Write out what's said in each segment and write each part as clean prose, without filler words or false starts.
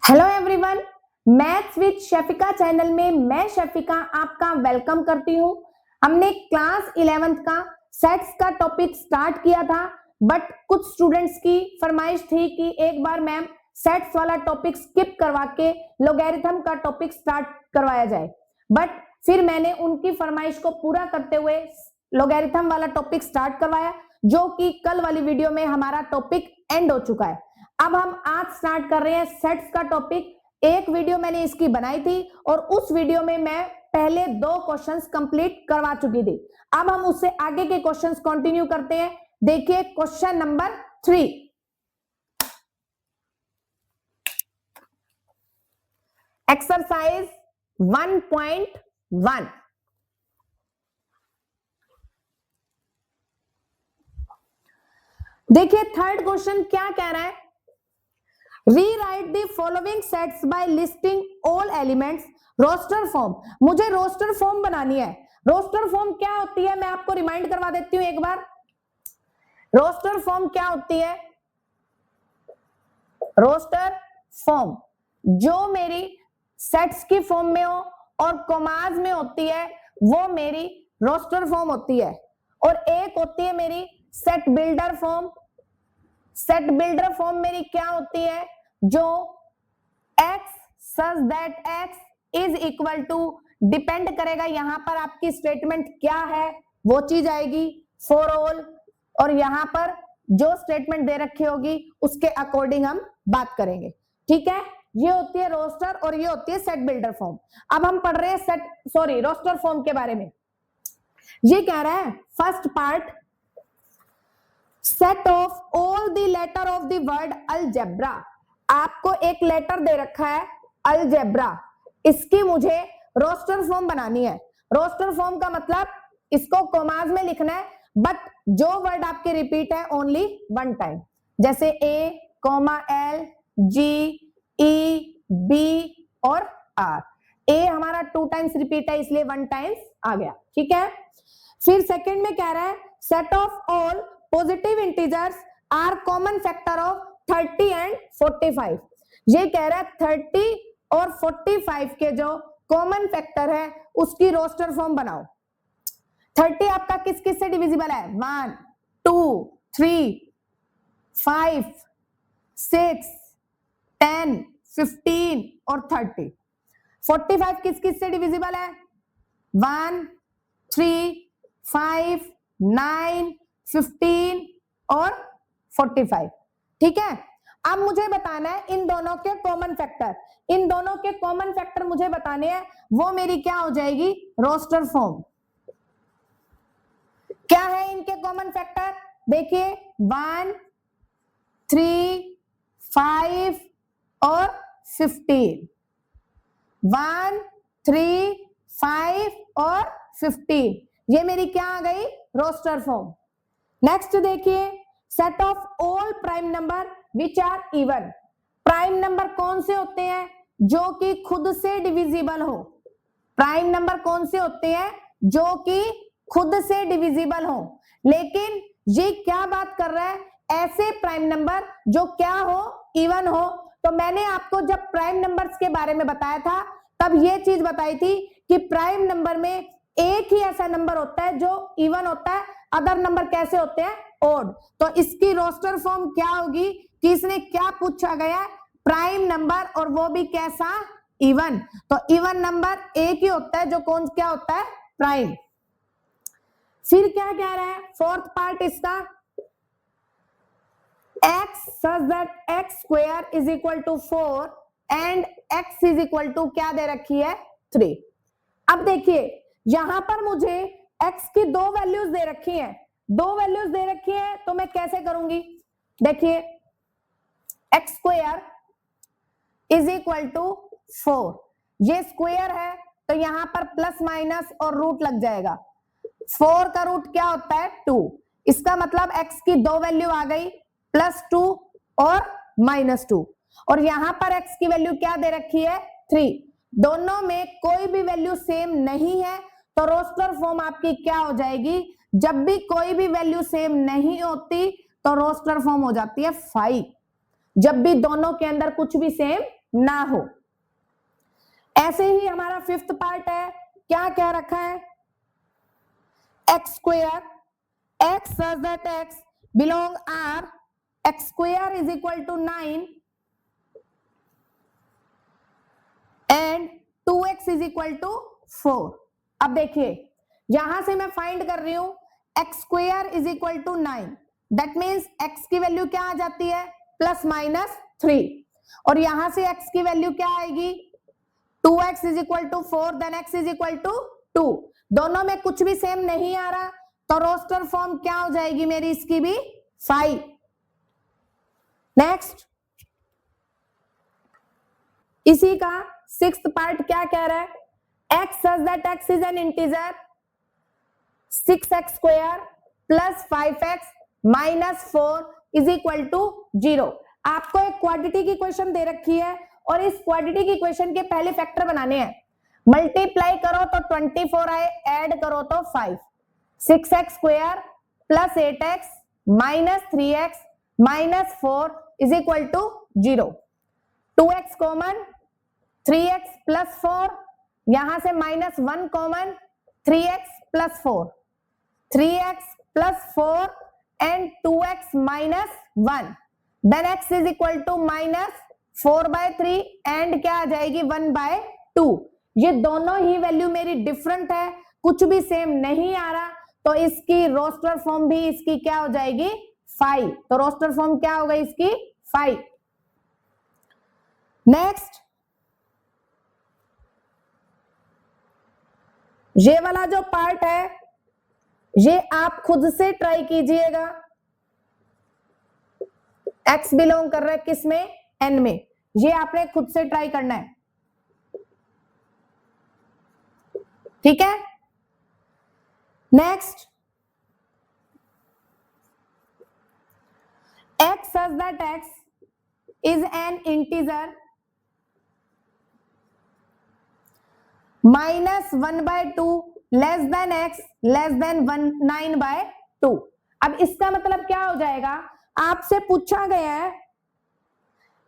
Hello everyone, maths with Shafika channel में मैं शफिका आपका वेलकम करती हूँ। हमने क्लास 11th का सेट्स का टॉपिक स्टार्ट किया था, बट कुछ स्टूडेंट्स की फरमाइश थी कि एक बार मैम सेट्स वाला टॉपिक स्किप करवा के लॉगरिथम का टॉपिक स्टार्ट करवाया जाए। बट फिर मैंने उनकी फरमाइश को पूरा करते हुए लॉगरिथम वाला टॉपिक स्टार्ट करवाया, जो कि कल वाली वीडियो में हमारा टॉपिक एंड हो चुका है। अब हम आज स्टार्ट कर रहे हैं सेट्स का टॉपिक। एक वीडियो मैंने इसकी बनाई थी और उस वीडियो में मैं पहले 2 क्वेश्चंस कंप्लीट करवा चुकी थी। अब हम उससे आगे के क्वेश्चंस कंटिन्यू करते हैं। देखिए क्वेश्चन नंबर 3, एक्सरसाइज 1.1। देखिए थर्ड क्वेश्चन क्या कह रहा है, rewrite the following sets bye listing all elements roster form. मुझे रोस्टर फॉर्म बनानी है। रोस्टर फॉर्म क्या होती है मैं आपको रिमाइंड करवा देती हूं एक बार। रोस्टर फॉर्म क्या होती है? रोस्टर फॉर्म जो मेरी सेट्स की फॉर्म में हो और कॉमास में होती है वो मेरी रोस्टर फॉर्म होती है, और एक होती है मेरी set builder form. Set builder form मेरी क्या होती है? जो x such that x is equal to, depend करेगा यहां पर आपकी स्टेटमेंट क्या है वो चीज आएगी फॉर ऑल, और यहां पर जो स्टेटमेंट दे रखी होगी उसके अकॉर्डिंग हम बात करेंगे। ठीक है, ये होती है रोस्टर और ये होती है सेट बिल्डर फॉर्म। अब हम पढ़ रहे हैं रोस्टर फॉर्म के बारे में। ये कह रहा है first part, set of all the letter of the word algebra. आपको एक लेटर दे रखा है अलजेब्रा, इसकी मुझे रोस्टर फॉर्म बनानी है। रोस्टर फॉर्म का मतलब इसको कॉमास में लिखना है, बट जो वर्ड आपके रिपीट है ओनली 1 टाइम, जैसे ए, एल, जी, ई, बी और आर। ए हमारा 2 टाइम्स रिपीट है इसलिए 1 टाइम्स आ गया। ठीक है, फिर सेकंड में कह रहा है set of all positive integers are common factor of 30 and 45। ये कह रहा है 30 और 45 के जो कॉमन फैक्टर है उसकी रोस्टर फॉर्म बनाओ। 30 आपका किस किस से डिविजिबल है? 1, 2, 3, 5, 6, 10, 15 और 30। 45 किस किस से डिविजिबल है? 1, 3, 5, 9, 15 और 45। ठीक है, अब मुझे बताना है इन दोनों के कॉमन फैक्टर। इन दोनों के कॉमन फैक्टर मुझे बताने हैं, वो मेरी क्या हो जाएगी? Roster form. क्या है इनके कॉमन फैक्टर? देखिए 1, 3, 5 और 15। 1, 3, 5 और 15, ये मेरी क्या आ गई? Roster form. नेक्स्ट देखिए set of all prime number which are even. Prime number कौन से होते हैं? जो कि खुद से डिविजिबल हो। प्राइम नंबर कौन से होते हैं? जो कि खुद से डिविजिबल हो। लेकिन ये क्या बात कर रहा है? ऐसे प्राइम नंबर जो क्या हो? इवन हो। तो मैंने आपको जब प्राइम नंबर्स के बारे में बताया था तब ये चीज बताई थी कि प्राइम नंबर में एक ही ऐसा नंबर होता है जो इवन होता है, अदर नंबर कैसे होते हैं? ओड। तो इसकी रोस्टर फॉर्म क्या होगी कि इसने क्या पूछा गया? प्राइम नंबर, और वो भी कैसा? इवन। तो इवन नंबर एक ही होता है जो कौन क्या होता है? प्राइम। फिर क्या कह रहा है फोर्थ पार्ट इसका, x such that x square is equal to 4 and x is equal to क्या दे रखी है? 3। अब देखिए यहां पर मुझे x की 2 वैल्यूज दे रखी हैं। 2 वैल्यूज दे रखी है तो मैं कैसे करूंगी? देखिए x square is equal to 4, ये स्क्वायर है तो यहां पर प्लस माइनस और रूट लग जाएगा। 4 का रूट क्या होता है? 2। इसका मतलब x की 2 वैल्यू आ गई, +2 और -2, और यहां पर x की वैल्यू क्या दे रखी है? 3। दोनों में कोई भी वैल्यू सेम नहीं है तो रोस्टर फॉर्म आपकी क्या हो जाएगी? जब भी कोई भी वैल्यू सेम नहीं होती तो रोस्टर फॉर्म हो जाती है 5। जब भी दोनों के अंदर कुछ भी सेम ना हो। ऐसे ही हमारा फिफ्थ पार्ट है, क्या क्या रखा है, x square, x such that x belong are, x square is equal to 9 and 2x is equal to 4। अब देखिए यहां से मैं फाइंड कर रही हूं x square is equal to 9, that means x की वैल्यू क्या आ जाती है, प्लस माइनस 3, और यहां से x की वैल्यू क्या आएगी, 2x is equal to 4, then x is equal to 2। दोनों में कुछ भी सेम नहीं आ रहा, तो रोस्टर फॉर्म क्या हो जाएगी मेरी, इसकी भी 5। नेक्स्ट, इसी का सिक्स्थ पार्ट क्या कह रहा है, x such that x is an integer 6x square plus 5x minus 4 is equal to 0। आपको एक क्वाड्रेटिक की क्वेश्चन दे रखी है और इस क्वाड्रेटिक की क्वेश्चन के पहले फैक्टर बनाने हैं। मल्टीप्लाई करो तो 24 आए, ऐड करो तो 5। 6x square plus 8x minus 3x minus 4 is equal to 0। 2x common, 3x plus 4, यहां से minus 1 common, 3x plus 4, 3x plus 4 and 2x minus 1, then x is equal to minus 4/3 and क्या आ जाएगी 1/2। ये दोनों ही value मेरी different है, कुछ भी सेम नहीं आ रहा, तो इसकी रोस्टर फॉर्म भी इसकी क्या हो जाएगी 5। तो रोस्टर फॉर्म क्या होगा इसकी 5। नेक्स्ट, ये वाला जो पार्ट है ये आप खुद से ट्राई कीजिएगा। x बिलोंग कर रहा है किस में, n में, ये आपने खुद से ट्राई करना है, ठीक है। Next, x such that x is an integer minus 1/2 less than x less then 9/2। अब इसका मतलब क्या हो जाएगा, आपसे पूछा गया है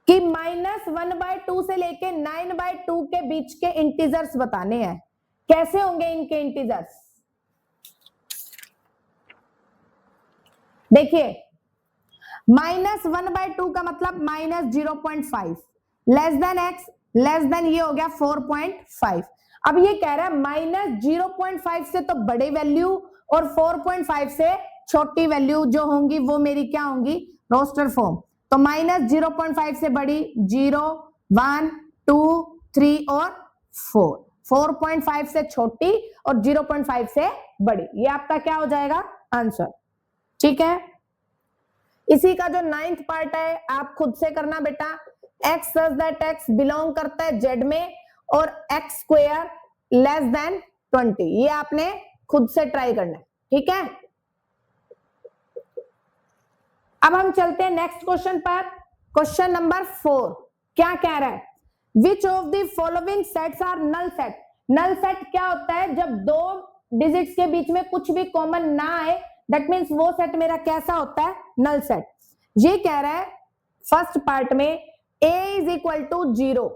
कि माइनस 1/2 से लेके 9/2 के बीच के इंटीजर्स बताने हैं। कैसे होंगे इनके इंटीजर्स, देखिए माइनस 1/2 का मतलब minus 0.5 less than x less then ये हो गया 4.5। अब ये कह रहा है माइनस 0.5 से तो बड़ी वैल्यू और 4.5 से छोटी वैल्यू जो होंगी वो मेरी क्या होंगी, रोस्टर फॉर्म। तो माइनस 0.5 से बड़ी 0, 1, 2, 3 और 4, 4.5 से छोटी और 0.5 से बड़ी, ये आपका क्या हो जाएगा आंसर, ठीक है। इसी का जो 9th पार्ट है आप खुद से करना बेटा। x such that x belong करता है z में और x स्क्वायर लेस देन 20, ये आपने खुद से ट्राई करना है, ठीक है। अब हम चलते हैं नेक्स्ट क्वेश्चन पर। क्वेश्चन नंबर 4 क्या कह रहा है, विच of the following sets are null set. Null set क्या होता है, जब दो डिजिट्स के बीच में कुछ भी कॉमन ना आए, दैट मीन्स वो सेट मेरा कैसा होता है, नल सेट। ये कह रहा है फर्स्ट पार्ट में a is equal to 0,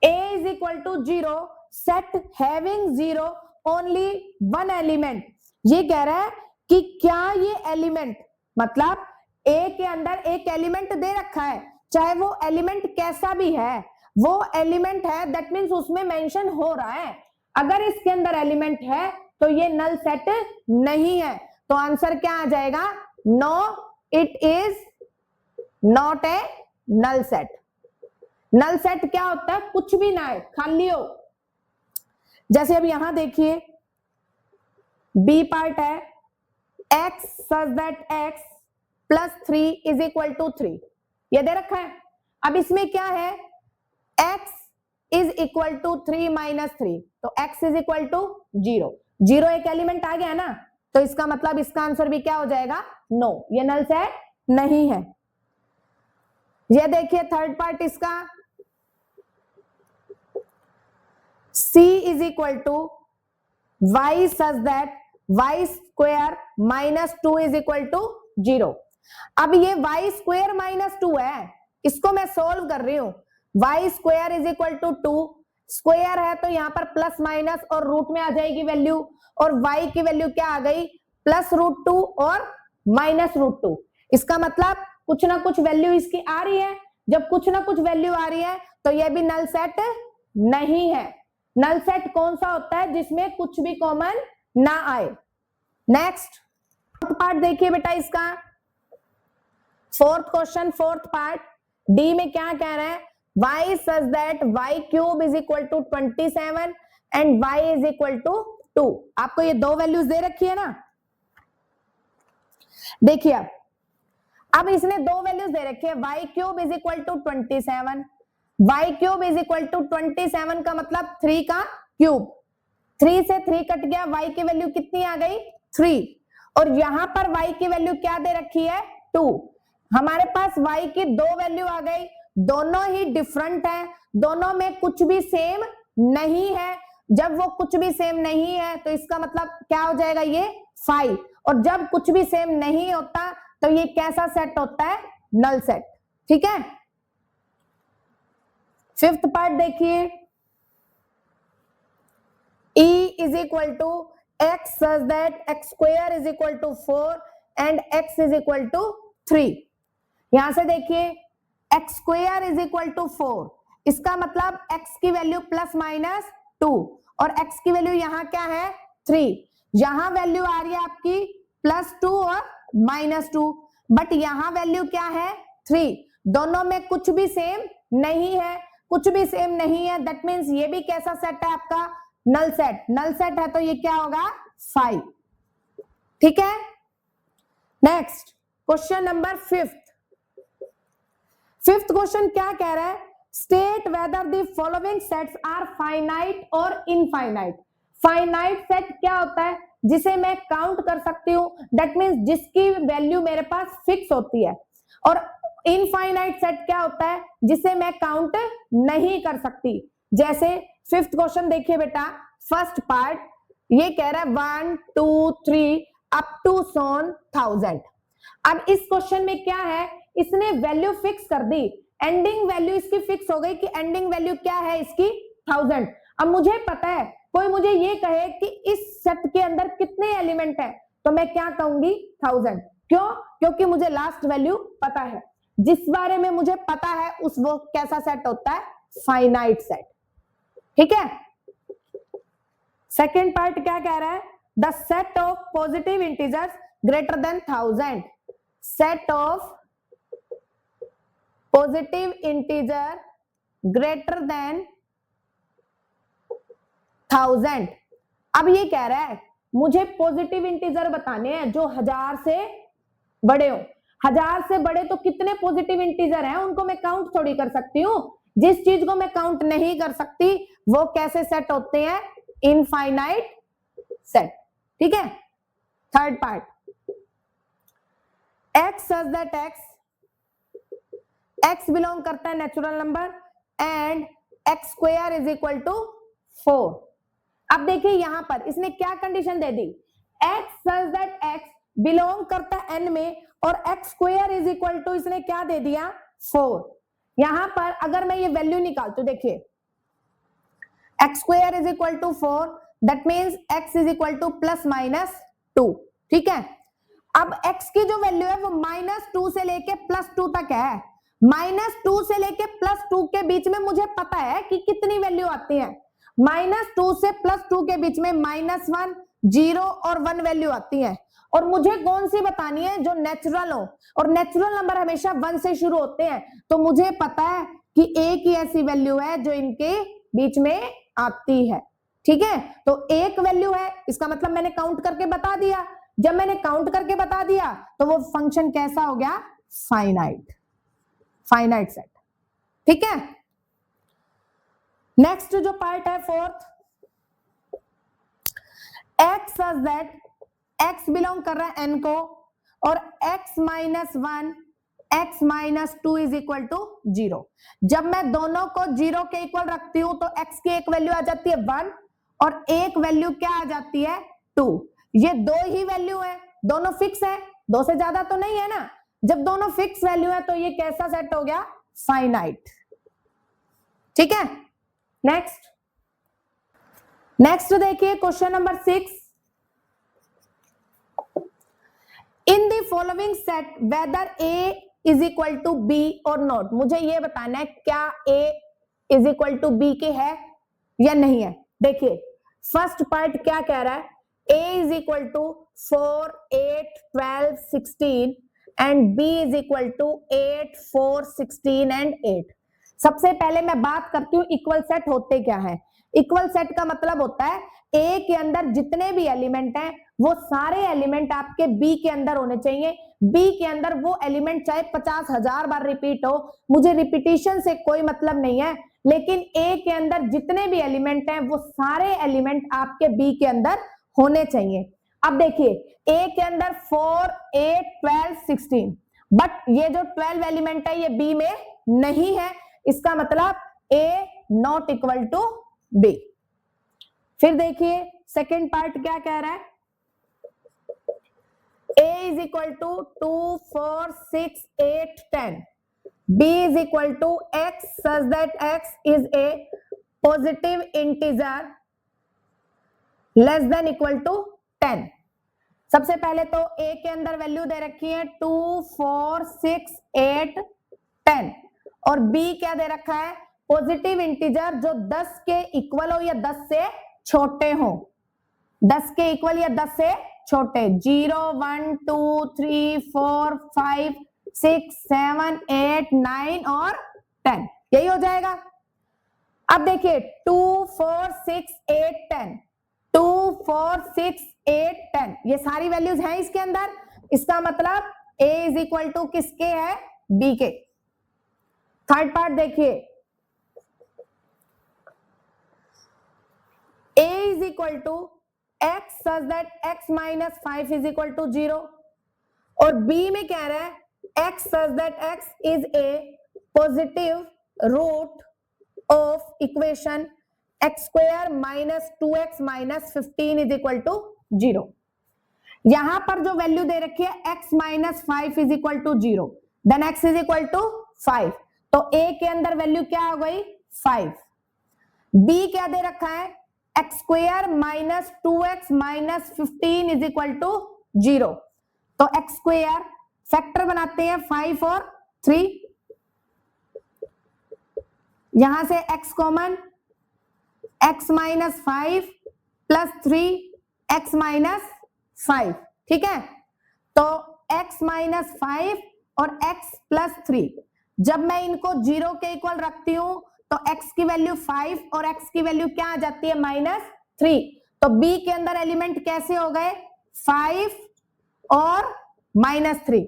a is equal to 0 set having 0 only one element. ये कह रहा है कि क्या ये एलिमेंट, मतलब a के अंदर एक एलिमेंट दे रखा है, चाहे वो एलिमेंट कैसा भी है, वो एलिमेंट है, दैट मीन्स उसमें मेंशन हो रहा है। अगर इसके अंदर एलिमेंट है तो ये नल सेट नहीं है, तो आंसर क्या आ जाएगा, no it is not a null set. Null set क्या होता है, कुछ भी ना है, खाली हो। जैसे अब यहां देखिए बी पार्ट है, x such that x plus 3 is equal to 3, ये दे रखा है। अब इसमें क्या है, x is equal to 3 minus 3, तो x इज इक्वल टू 0, 0 एक एलिमेंट आ गया ना, तो इसका मतलब इसका आंसर भी क्या हो जाएगा, नो, ये नल सेट नहीं है। ये देखिए थर्ड पार्ट इसका, c is equal to y such that y square minus 2 is equal to 0। अब ये y स्क्वायर माइनस 2 है, इसको मैं सोल्व कर रही हूं, y square is equal to 2, square है तो यहाँ पर प्लस माइनस और रूट में आ जाएगी वैल्यू, और y की वैल्यू क्या आ गई, +√2 और -√2। इसका मतलब कुछ ना कुछ वैल्यू इसकी आ रही है। जब कुछ ना कुछ वैल्यू आ रही है तो यह भी नल सेट नहीं है। नल सेट कौन सा होता है, जिसमें कुछ भी कॉमन ना आए। नेक्स्ट पार्ट देखिए बेटा इसका, fourth question, fourth part D में क्या कह रहे हैं, y such that y cube is equal to 27 and y is equal to 2। आपको ये दो वैल्यूज दे रखी है ना, देखिए अब इसने दो वैल्यूज दे रखी है, y cube is equal to 27, y cube is equal to 27 का मतलब 3 का क्यूब, 3 से 3 कट गया, y की वैल्यू कितनी आ गई 3, और यहां पर y की वैल्यू क्या दे रखी है 2। हमारे पास y की दो वैल्यू आ गई, दोनों ही डिफरेंट है, दोनों में कुछ भी सेम नहीं है। जब वो कुछ भी सेम नहीं है तो इसका मतलब क्या हो जाएगा, ये 5, और जब कुछ भी सेम नहीं होता तो ये कैसा सेट होता है, नल सेट। ठीक है, फिफ्थ पार्ट देखिए, E is equal to x such that x square is equal to 4 and x is equal to 3। यहां से देखिए x square is equal to 4, इसका मतलब x की वैल्यू +-2 और x की वैल्यू यहां क्या है 3। यहां वैल्यू आ रही है आपकी +2 और -2, बट यहां वैल्यू क्या है 3। दोनों में कुछ भी सेम नहीं है, कुछ भी सेम नहीं है, दैट मीन्स ये भी कैसा सेट है आपका, नल सेट। नल सेट है तो ये क्या होगा 5। ठीक है, next question number fifth question क्या कह रहा है, state whether the following sets are finite और इनफाइनाइट। फाइनाइट सेट क्या होता है, जिसे मैं काउंट कर सकती हूं, दैट मीन्स जिसकी वैल्यू मेरे पास फिक्स होती है, और इनफाइनाइट सेट क्या होता है, जिसे मैं काउंट नहीं कर सकती। जैसे फिफ्थ क्वेश्चन देखिए बेटा, फर्स्ट पार्ट ये कह रहा है 1 2 3 अप टू 1000। अब इस क्वेश्चन में क्या है, इसने वैल्यू फिक्स कर दी, एंडिंग वैल्यू इसकी फिक्स हो गई कि एंडिंग वैल्यू क्या है इसकी 1000। अब मुझे पता है, कोई मुझे ये कहे कि इस सेट के अंदर कितने एलिमेंट है, तो मैं क्या कहूंगी 1000। क्यों, क्योंकि मुझे लास्ट वैल्यू पता है। जिस बारे में मुझे पता है उस वो कैसा सेट होता है, फाइनाइट सेट। ठीक है, सेकेंड पार्ट क्या कह रहा है, the set of positive integers greater than 1000। Set of positive integer greater than 1000। अब ये कह रहा है मुझे पॉजिटिव इंटीजर बताने हैं जो 1000 से बड़े हो। 1000 से बड़े तो कितने पॉजिटिव इंटीजर हैं, उनको मैं काउंट थोड़ी कर सकती हूं। जिस चीज को मैं काउंट नहीं कर सकती वो कैसे सेट होते हैं, इनफाइनाइट सेट। ठीक है, third part, x such that x belong करता है natural number and x square is equal to 4। अब देखिए यहां पर इसने क्या कंडीशन दे दी, x such that x belong करता है n में, और x square is equal to इसने क्या दे दिया 4। यहां पर अगर मैं ये वैल्यू निकालती हूं, देखिए x square is equal to 4, that means x is equal to +-2। ठीक है, अब x की जो वैल्यू है वो -2 से लेके +2 तक है। -2 से लेके +2 के बीच में मुझे पता है कि कितनी वैल्यू आती है। -2 से +2 के बीच में -1, 0 और 1 वैल्यू आती है, और मुझे कौन सी बतानी है, जो नेचुरल हो, और नेचुरल नंबर हमेशा 1 से शुरू होते हैं। तो मुझे पता है कि एक ही ऐसी वैल्यू है जो इनके बीच में आती है। ठीक है, तो एक वैल्यू है, इसका मतलब मैंने काउंट करके बता दिया। जब मैंने काउंट करके बता दिया तो वो फंक्शन कैसा हो गया, फाइनाइट सेट। ठीक है, नेक्स्ट जो पार्ट है fourth, x such that x belong कर रहा है n को, और x -1 x -2 is equal to 0। जब मैं दोनों को 0 के इक्वल रखती हूं तो x की एक वैल्यू आ जाती है 1 और एक वैल्यू क्या आ जाती है 2। ये दो ही वैल्यू है, दोनों फिक्स है, दो से ज्यादा तो नहीं है ना। जब दोनों फिक्स वैल्यू है तो ये कैसा सेट हो गया, फाइनाइट। ठीक है। नेक्स्ट देखिए question number 6, in the following set whether A is equal to B और नॉट। मुझे ये बताना है क्या A is equal to B के है या नहीं है। देखिए फर्स्ट पार्ट क्या कह रहा है, a is equal to 4 8 12 16 and b is equal to 8 4 16 and 8। सबसे पहले मैं बात करती हूँ इक्वल सेट होते क्या है। इक्वल सेट का मतलब होता है ए के अंदर जितने भी एलिमेंट हैं वो सारे एलिमेंट आपके बी के अंदर होने चाहिए। बी के अंदर वो एलिमेंट चाहे 50,000 बार रिपीट हो, मुझे रिपीटिशन से कोई मतलब नहीं है, लेकिन ए के अंदर जितने भी एलिमेंट हैं वो सारे एलिमेंट आपके बी के अंदर होने चाहिए। अब देखिए ए के अंदर 4 8 12 16, बट ये जो 12 एलिमेंट है ये बी में नहीं है, इसका मतलब ए नॉट इक्वल टू बी। फिर देखिए सेकेंड पार्ट क्या कह रहा है, a is equal to 2 4 6 8 10, b is equal to x such that x is a positive integer less than equal to 10। सबसे पहले तो a के अंदर वैल्यू दे रखी है 2 4 6 8 10 और b क्या दे रखा है, पॉजिटिव इंटीजर जो 10 के इक्वल हो या 10 से छोटे हो, 10 के इक्वल या 10 से छोटे, 0 1 2 3 4 5 6 7 8 9 और 10, यही हो जाएगा। अब देखिए 2 4 6 8 10, 2 4 6 8 10 ये सारी वैल्यूज हैं इसके अंदर, इसका मतलब a इज इक्वल टू किसके है, b के। थर्ड पार्ट देखिए a is equal to x such that x minus 5 is equal to 0 और b में कह रहा है x such that x is a positive root of equation x square minus 2x minus 15 is equal to 0। यहां पर जो value दे रखी है x minus 5 is equal to 0, then x is equal to 5, तो a के अंदर वैल्यू क्या हो गई 5। b क्या दे रखा है, x square minus 2x minus 15 is equal to 0, तो एक्स स्क्वायर फैक्टर बनाते हैं 5 और 3, यहां से x common, x minus 5 plus 3 x minus 5, ठीक है, तो x माइनस 5 और x प्लस 3, जब मैं इनको 0 के इक्वल रखती हूं तो x की वैल्यू 5 और x की वैल्यू क्या आ जाती है -3, तो b के अंदर एलिमेंट कैसे हो गए 5 और -3।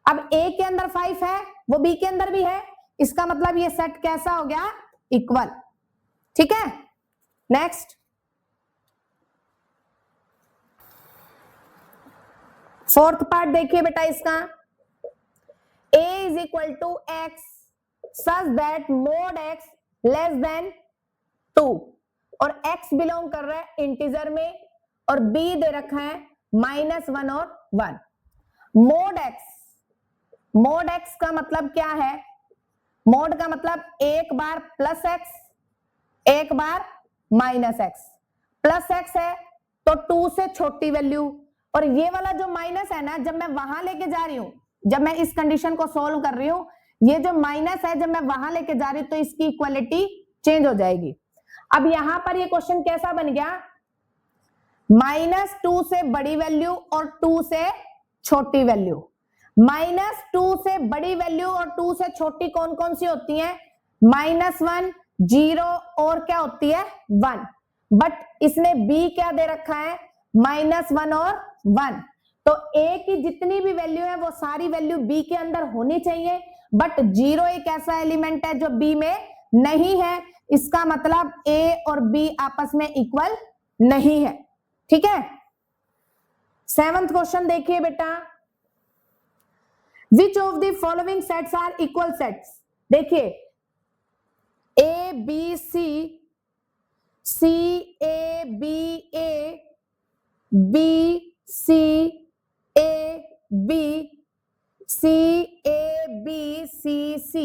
अब a के अंदर 5 है वो b के अंदर भी है, इसका मतलब ये सेट कैसा हो गया, इक्वल, ठीक है। नेक्स्ट फोर्थ पार्ट देखिए बेटा इसका, a is equal to x such that mod x less than 2 और x बिलोंग कर रहा है इंटीजर में और b दे रखा है -1 और 1। मोड x का मतलब क्या है, मोड का मतलब एक बार प्लस x एक बार माइनस x, प्लस x है तो 2 से छोटी वैल्यू, और ये वाला जो माइनस है ना, जब मैं वहां लेके जा रही हूं, जब मैं इस कंडीशन को सोल्व कर रही हूं, ये जो माइनस है जब मैं वहां लेके जा रही हूं तो इसकी इक्वालिटी चेंज हो जाएगी। अब यहां पर ये क्वेश्चन कैसा बन गया, -2 से बड़ी वैल्यू और 2 से छोटी वैल्यू, -2 से बड़ी वैल्यू और 2 से छोटी कौन कौन सी होती है, -1 0 और क्या होती है 1, बट इसने b क्या दे रखा है -1 और 1, तो a की जितनी भी वैल्यू है वो सारी वैल्यू b के अंदर होनी चाहिए, बट 0 एक ऐसा एलिमेंट है जो b में नहीं है, इसका मतलब a और b आपस में इक्वल नहीं है, ठीक है। 7th क्वेश्चन देखिए बेटा, which of the following sets are equal sets. देखिए a b c, c a b a, b c a b, c a b c c,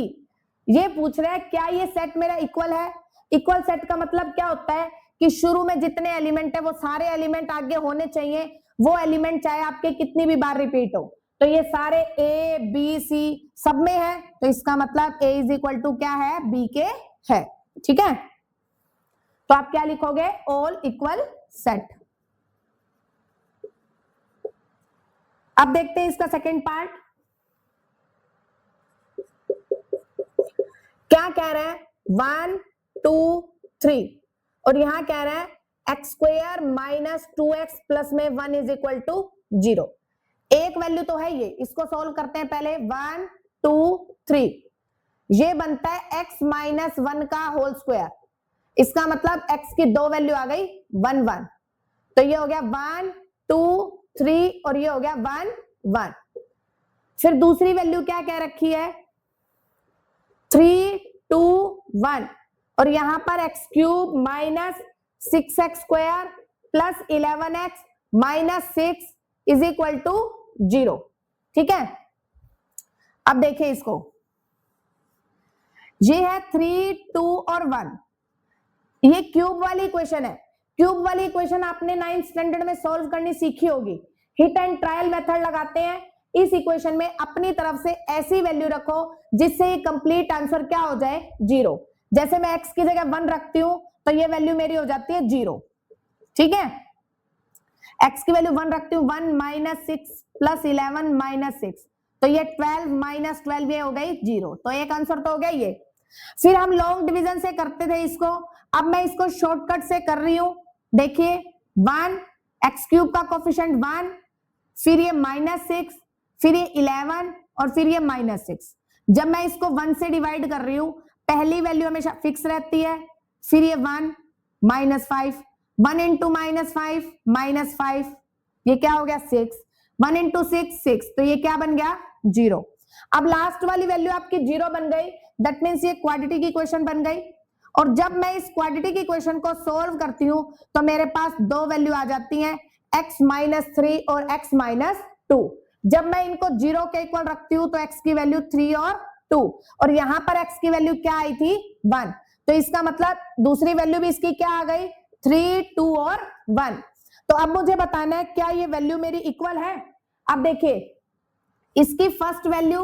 ये पूछ रहा है क्या ये सेट मेरा इक्वल है। इक्वल सेट का मतलब क्या होता है कि शुरू में जितने एलिमेंट है वो सारे एलिमेंट आगे होने चाहिए, वो एलिमेंट चाहे आपके कितनी भी बार रिपीट हो। तो ये सारे ए बी सी सब में है, तो इसका मतलब ए इज इक्वल टू क्या है, बी के है। ठीक है, तो आप क्या लिखोगे, ऑल इक्वल सेट। अब देखते हैं इसका सेकंड पार्ट क्या कह रहे हैं, 1 2 3 और यहां कह रहे हैं x square minus 2x plus में 1 इज इक्वल टू 0। एक वैल्यू तो है ये, इसको सॉल्व करते हैं पहले। 1 2 3 ये बनता है x माइनस 1 का होल स्क्वायर, इसका मतलब x की दो वैल्यू आ गई 1 1, तो ये हो गया 1 2 3 और ये हो गया 1 1। फिर दूसरी वैल्यू क्या कह रखी है, 3 2 1 और यहां पर x cube minus 6x square plus 11x minus 6 is equal to 0। ठीक है, अब देखिए इसको, ये है 3 2 और 1, ये क्यूब वाली इक्वेशन है। क्यूब वाली इक्वेशन आपने 9th स्टैंडर्ड में सॉल्व करनी सीखी होगी। हिट एंड ट्रायल मेथड लगाते हैं, इस इक्वेशन में अपनी तरफ से ऐसी वैल्यू रखो जिससे ये कंप्लीट आंसर क्या हो जाए, 0। जैसे मैं x की जगह 1 रखती हूं तो ये वैल्यू मेरी हो जाती है 0। ठीक है, x की वैल्यू 1 रखती हूं, 1 माइनस 6 प्लस 11 माइनस 6, तो ये 12 माइनस 12 ये हो गई 0। तो एक आंसर तो हो गया ये। फिर हम लॉन्ग डिवीजन से करते थे इसको, अब मैं इसको शॉर्टकट से कर रही हूं। देखिए 1 एक्स क्यूब का कोफिशिएंट 1, फिर ये माइनस 6, फिर ये 11 और फिर ये माइनस 6। जब मैं इसको 1 से डिवाइड कर रही हूं, पहली वैल्यू हमेशा फिक्स रहती है, फिर ये 1 माइनस 5, 1 इंटू माइनस 5 माइनस 5, ये क्या हो गया 6, 1 इंटू 6 6, तो ये क्या बन गया 0। अब लास्ट वाली वैल्यू आपकी 0 बन गई, दैट मीन्स ये क्वाड्रेटिक इक्वेशन बन गई। और जब मैं इस क्वाड्रेटिक इक्वेशन को सॉल्व करती हूं तो मेरे पास दो वैल्यू आ जाती हैं, x माइनस 3 और x माइनस 2। जब मैं इनको 0 के इक्वल रखती हूं तो x की वैल्यू 3 और 2, और यहां पर x की वैल्यू क्या आई थी 1, तो इसका मतलब दूसरी वैल्यू भी इसकी क्या आ गई 3 2 और 1। तो अब मुझे बताना है क्या ये वैल्यू मेरी इक्वल है। अब देखिए इसकी फर्स्ट वैल्यू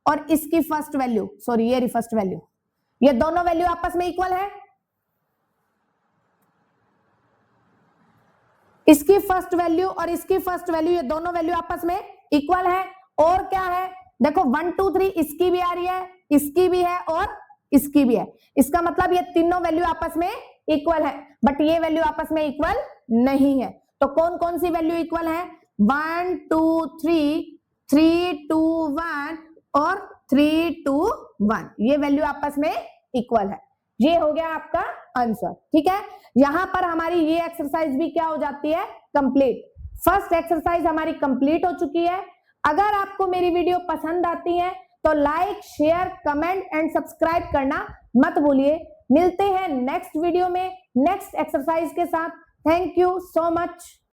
और इसकी फर्स्ट वैल्यू, सॉरी ये फर्स्ट वैल्यू, ये दोनों वैल्यू आपस में इक्वल है। इसकी फर्स्ट वैल्यू और इसकी फर्स्ट वैल्यू, ये दोनों वैल्यू आपस में इक्वल है। और क्या है, देखो 1 2 3 इसकी भी आ रही है, इसकी भी है और इसकी भी है, इसका मतलब ये तीनों वैल्यू आपस में इक्वल है, बट ये वैल्यू आपस में इक्वल नहीं है। तो कौन कौन सी वैल्यू इक्वल है, 1 2 3 3 2 1 और 3 2 1, ये वैल्यू आपस में इक्वल है। ये हो गया आपका आंसर। ठीक है, यहां पर हमारी ये एक्सरसाइज भी क्या हो जाती है, कंप्लीट। फर्स्ट एक्सरसाइज हमारी कंप्लीट हो चुकी है। अगर आपको मेरी वीडियो पसंद आती है तो like share comment and subscribe करना मत भूलिए। मिलते हैं नेक्स्ट वीडियो में नेक्स्ट एक्सरसाइज के साथ। Thank you so much.